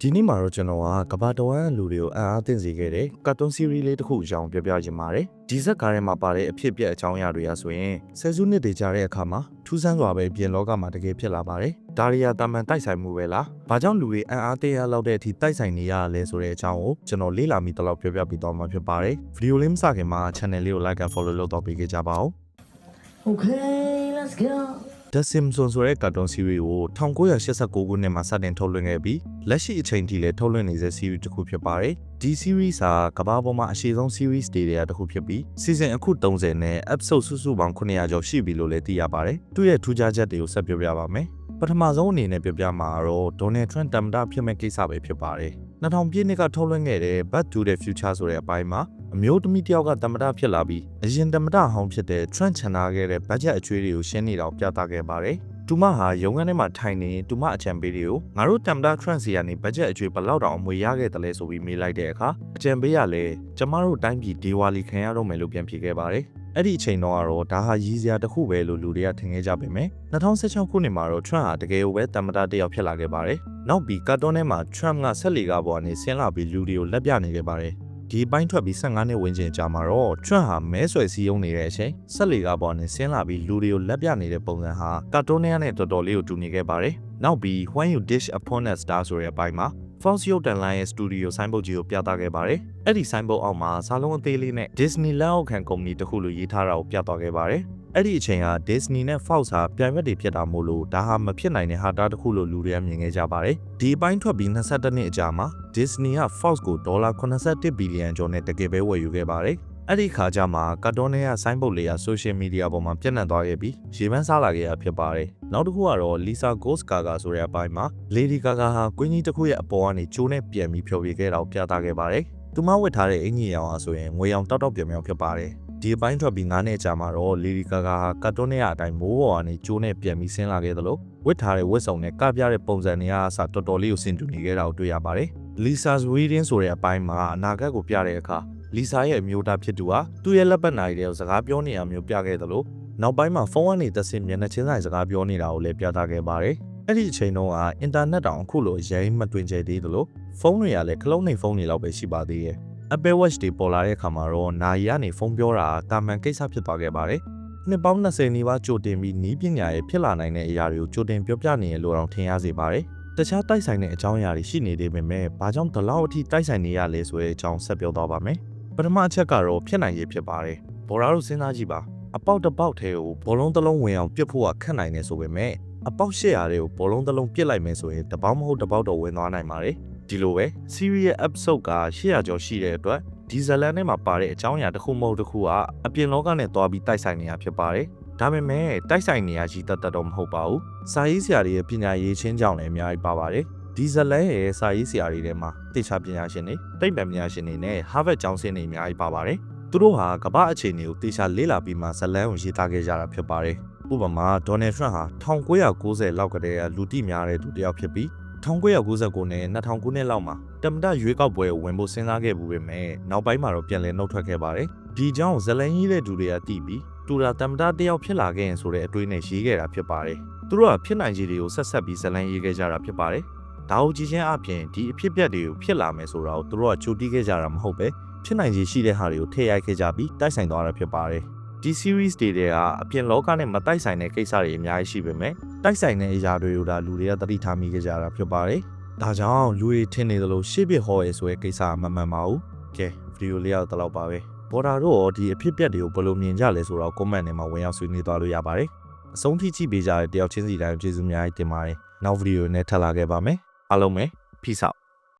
ဒီနေ့မှာတော့ကျွန်တော်ကကဘာတဝမ်းလူတွေကိုအံ့အားသင့်စေခဲ့တဲ့ကာတွန်းစီရီလေးတစ်ခုအကြောင်းပြောပြချင်ပါတယ်။ဒီဇက်ကားထဲမှာပါတဲ့အဖြစ်အပျက်အကြောင်းအရာတွေကဆိုရင်ဆယ်စုနှစ်တွေကြာတဲ့အခါမှာထူးဆန်းစွာပဲပြင်လောကမှာတကယ်ဖြစ်လာပါတယ်။ဒါရီယာတာမန်တိုက်ဆိုင်မှုပဲလား။ဘာကြောင့်လူတွေအံ့အားသင့်ရလောက်တဲ့အထိတိုက်ဆိုင်နေရလဲဆိုတဲ့အကြောင်းကိုကျွန်တော်လေ့လာမိတလောက်ပြောပြပြီးတော့မှာဖြစ်ပါတယ်။ဗီဒီယိုလေးမစခင်မှာ channel လေးကို like and follow လုပ်တော့ပေးကြပါဦး Okay, let's go. The Simpsons ဆိုတဲ့ကာတွန်းစီရီကို1989ခုနှစ်မှာစတင်ထုတ်လွှင့်ခဲ့ပြီးလက်ရှိအချိန်ထိလည်းထုတ်လွှင့်နေတဲ့ series တစ်ခုဖြစ်ပါတယ်။ဒီ series ဟာကမ္ဘာပေါ်မှာအရှိဆုံး series တွေတစ်ခုဖြစ်ပြီး season အခု30နဲ့ episode စုစုပေါင်း900ကျော်ရှိပြီလို့လည်းသိရပါတယ်။သူ့ရဲ့ထူးခြားချက်တွေကိုဆက်ပြောပြပါမယ်။ပထမဆုံးအနေနဲ့ပြောပြမှာတော့ Donald Trump သမ္မတဖြစ်မဲ့ကိစ္စပဲဖြစ်ပါတယ်။2000ပြည့်နှစ်ကထုတ်လွှင့်ခဲ့တဲ့ Back to the Future ဆိုတဲ့အပိုင်းမှာအမျိုးသမီးတစ်ယောက်ကသမ္မတဖြစ်လာပြီးအရင်သမ္မတဟောင်းဖြစ်တဲ့ Trump ချန်ထားခဲ့တဲ့ budget အကျွေးတွေကိုရှင်းနေတော့ပြသခဲ့ပါတယ်။သူမဟာရုံးခန်းထဲမှာထိုင်နေသူမအကြံပေးတွေကိုငါတို့သမ္မတ Trump စီကနေ budget အကျွေးဘယ်လောက်တောင်အမွေရခဲ့တယ်လဲဆိုပြီးမေးလိုက်တဲ့အခါအကြံပေးကလည်းကျမတို့တိုင်းပြည်ဒေဝါလီခံရတော့မယ်လို့ပြန်ဖြေခဲ့ပါတယ်။အဲ့ဒီအချိန်တော့ဒါဟာရည်စရာတစ်ခုပဲလို့လူတွေကထင်ခဲ့ကြပေမဲ့2016ခုနှစ်မှာတော့ Trump ဟာတကယ်ကိုပဲသမ္မတတစ်ယောက်ဖြစ်လာခဲ့ပါတယ်။နောက်ပြီးကာတွန်းထဲမှာ Trump ကဆက်လီကားပေါ်ကနေဆင်းလာပြီးလူတွေကိုလက်ပြနေခဲ့ပါတယ်။ဒီပိုင်းထွက်ပြီး15နှစ်ဝန်းကျင်ကြာမှာတော့ Trump ဟာမဲဆွယ်စည်းရုံးနေတဲ့အချိန်ဆက်လီကားပေါ်ကနေဆင်းလာပြီးလူတွေကိုလက်ပြနေတဲ့ပုံစံဟာကာတွန်းထဲနဲ့တော်တော်လေးကိုတူနေခဲ့ပါတယ်။နောက်ပြီး When You Dish Upon a Star ဆိုတဲ့အပိုင်းမှာ Fox ရုပ်သံလိုင်းရဲ့စတူဒီယိုဆိုင်းဘုတ်ကြီးကိုပြသခဲ့ပါတယ်။အဲ့ဒီဆိုင်းဘုတ်အောက်မှာဇာလုံးအသေးလေးနဲ့ Disney လက်အောက်ခံကုမ္ပဏီတစ်ခုလိုရေးထားတာကိုပြသခဲ့ပါတယ်။အဲ့ဒီအချိန်ဟာ Disney နဲ့ Fox ဟာပြိုင်ဘက်တွေဖြစ်တာမို့လို့ဒါဟာမဖြစ်နိုင်တဲ့ဟာတာတစ်ခုလို့လူတွေကမြင်ခဲ့ကြပါတယ်။ဒီအပိုင်းထွက်ပြီး21နှစ်အကြာမှာ Disney က Fox ကိုဒေါ်လာ81ဘီလီယံကျော်နဲ့တကယ်ပဲဝယ်ယူခဲ့ပါတယ်။အဲ့ဒီခါကျမှကာတွန်းထဲကဆိုင်းဘုတ်လေးက social media ပေါ်မှာပြန့်နှံ့သွားခဲ့ပြီးရေပန်းစားလာခဲ့ရဖြစ်ပါတယ်။နောက်တစ်ခုကတော့ Lisa Goes Gaga ဆိုတဲ့အပိုင်းမှာ Lady Gaga ဟာကွင်းကြီးတစ်ခုရဲ့အပေါ်ကနေကျိုးနဲ့ပြန်ပြီးဖျော်ဖြေခဲ့တာကိုပြသခဲ့ပါတယ်။သူမဝတ်ထားတဲ့အင်ကြီးရောင်အားဆိုရင်ငွေရောင်တောက်တောက်ပြောင်ပြောင်ဖြစ်ပါတယ်။ဒီအပိုင်းထွက်ပြီး9နှစ်ကြာမှာတော့ Lady Gaga ဟာကာတွန်းထဲကအတိုင်းမိုးပေါ်ကနေကျိုးနဲ့ပြန်ပြီးဆင်းလာခဲ့သလိုဝတ်ထားတဲ့ဝတ်စုံနဲ့ကပြတဲ့ပုံစံတွေအားအစတော်တော်လေးကိုဆင်တူနေခဲ့တာကိုတွေ့ရပါတယ်။ Lisa's Wedding ဆိုတဲ့အပိုင်းမှာအနာဂတ်ကိုပြတဲ့အခါလီဆာရဲ့အမျိုးသားဖြစ်သူဟာသူ့ရဲ့လက်ပတ်နာရီတွေကိုစကားပြောနေရမျိုးပြခဲ့သလိုနောက်ပိုင်းမှာဖုန်းကနေသက်စင်မျက်နှာချင်းဆိုင်စကားပြောနေတာကိုလည်းပြသခဲ့ပါတယ်။အဲ့ဒီအချိန်တုန်းကအင်တာနက်တောင်အခုလိုရိုင်းမတွင်ကျသေးသလိုဖုန်းတွေကလည်းခလုံးနေဖုန်းတွေလောက်ပဲရှိပါသေးတယ်။ Apple Watch တွေပေါ်လာတဲ့အခါမှာတော့နာရီကနေဖုန်းပြောတာတာမန်ကိစ္စဖြစ်သွားခဲ့ပါတယ်။နှစ်ပေါင်း20နီးပါးကြိုတင်ပြီးနီးပညာရဲ့ဖြစ်လာနိုင်တဲ့အရာတွေကိုကြိုတင်ပြောပြနေရလို့တော့ထင်ရစေပါတယ်။တခြားတိုက်ဆိုင်တဲ့အကြောင်းအရာတွေရှိနေသေးပေမဲ့ဘာကြောင့်ဒီလောက်အထိတိုက်ဆိုင်နေရလဲဆိုတဲ့အကြောင်းဆက်ပြောသွားပါမယ်။ပထမအချက်ကတော့ဖြစ်နိုင်ရေးဖြစ်ပါတယ်။ဘော်ရာတို့စဉ်းစားကြည့်ပါအပေါက်တစ်ပေါက်ထဲကိုဘောလုံးတစ်လုံးဝင်အောင်ပြစ်ဖို့ကခက်နိုင်နေဆိုပေမဲ့အပေါက်800တွေကိုဘောလုံးတစ်လုံးပြစ်လိုက်မယ်ဆိုရင်တစ်ပေါက်မဟုတ်တစ်ပေါက်တော့ဝင်သွားနိုင်ပါတယ်။ဒီလိုပဲ series ရဲ့ episode က800ကျော်ရှိတဲ့အတွက်ဒီဇလန်ထဲမှာပါတဲ့အကြောင်းအရာတစ်ခုမဟုတ်တစ်ခုကအပြင်လောကနဲ့တွားပြီးတိုက်ဆိုင်နေရဖြစ်ပါတယ်။ဒါပေမဲ့တိုက်ဆိုင်နေရကြီးတတ်တော့မဟုတ်ပါဘူး။စာရေးဆရာတွေရဲ့ပညာရေးချင်းကြောင့်လည်းအများကြီးပါပါတယ်။ဒီဇလန်ရဲ့စာရေးဆရာတွေထဲမှာတေချာပညာရှင်တွေတိတ်ပံပညာရှင်တွေနဲ့ Harvard ကျောင်းဆင်းတွေအများကြီးပါပါတယ်။သူတို့ဟာကမ္ဘာအခြေအနေကိုတေချာလေ့လာပြီးမှဇလန်ကိုရေးသားခဲ့ကြတာဖြစ်ပါတယ်။ဥပမာ Donald Trump ဟာ1990လောက်ကတည်းကလူသိများတဲ့သူတစ်ယောက်ဖြစ်ပြီး1999နဲ့2000ခုနှစ်လောက်မှာသမ္မတရွေးကောက်ပွဲကိုဝင်ဖို့စဉ်းစားခဲ့မှုပဲမဲ့နောက်ပိုင်းမှာတော့ပြန်လည်နှုတ်ထွက်ခဲ့ပါတယ်။ဒီကြောင့်ဇလန်ကြီးတဲ့သူတွေကတည်ပြီးသူတာသမ္မတတစ်ယောက်ဖြစ်လာခဲ့ရင်ဆိုတဲ့အတွေးနဲ့ရေးခဲ့တာဖြစ်ပါတယ်။သူတို့ကဖြစ်နိုင်ခြေတွေကိုဆက်ပြီးဇလန်ရေးခဲ့ကြတာဖြစ်ပါတယ်။ဒါကိုကြည့်ချင်းအပြင်ဒီအဖြစ်အပျက်တွေကိုဖြစ်လာမယ်ဆိုတာကိုသူတို့ကကြိုတီးခဲ့ကြတာမဟုတ်ပဲဖြစ်နိုင်ခြေရှိတဲ့ဟာတွေကိုထည့်ရိုက်ခဲ့ကြပြီးတိုက်ဆိုင်သွားတာဖြစ်ပါတယ်။ဒီ series တွေကအပြင်လောကနဲ့မတိုက်ဆိုင်တဲ့ကိစ္စတွေအများကြီးရှိပေမဲ့တိုက်ဆိုင်တဲ့အရာတွေကိုဒါလူတွေကသတိထားမိကြတာဖြစ်ပါတယ်။ဒါကြောင့်လူတွေထင်နေသလိုရှေ့ပြဟောရဲဆိုတဲ့ကိစ္စမမှန်ပါဘူး။ကဲဗီဒီယိုလေးတော့လောက်ပါပဲ။ဘော်ဒါတို့ရောဒီအဖြစ်အပျက်တွေကိုဘယ်လိုမြင်ကြလဲဆိုတော့ comment ထဲမှာဝင်ရောက်ဆွေးနွေးသွားလို့ရပါတယ်။အဆုံးထိကြည့်ပေးကြတဲ့တယောက်ချင်းစီတိုင်းကျေးဇူးအများကြီးတင်ပါတယ်။နောက်ဗီဒီယိုနဲ့ထပ်လာခဲ့ပါမယ်။အားလုံးပဲ peace out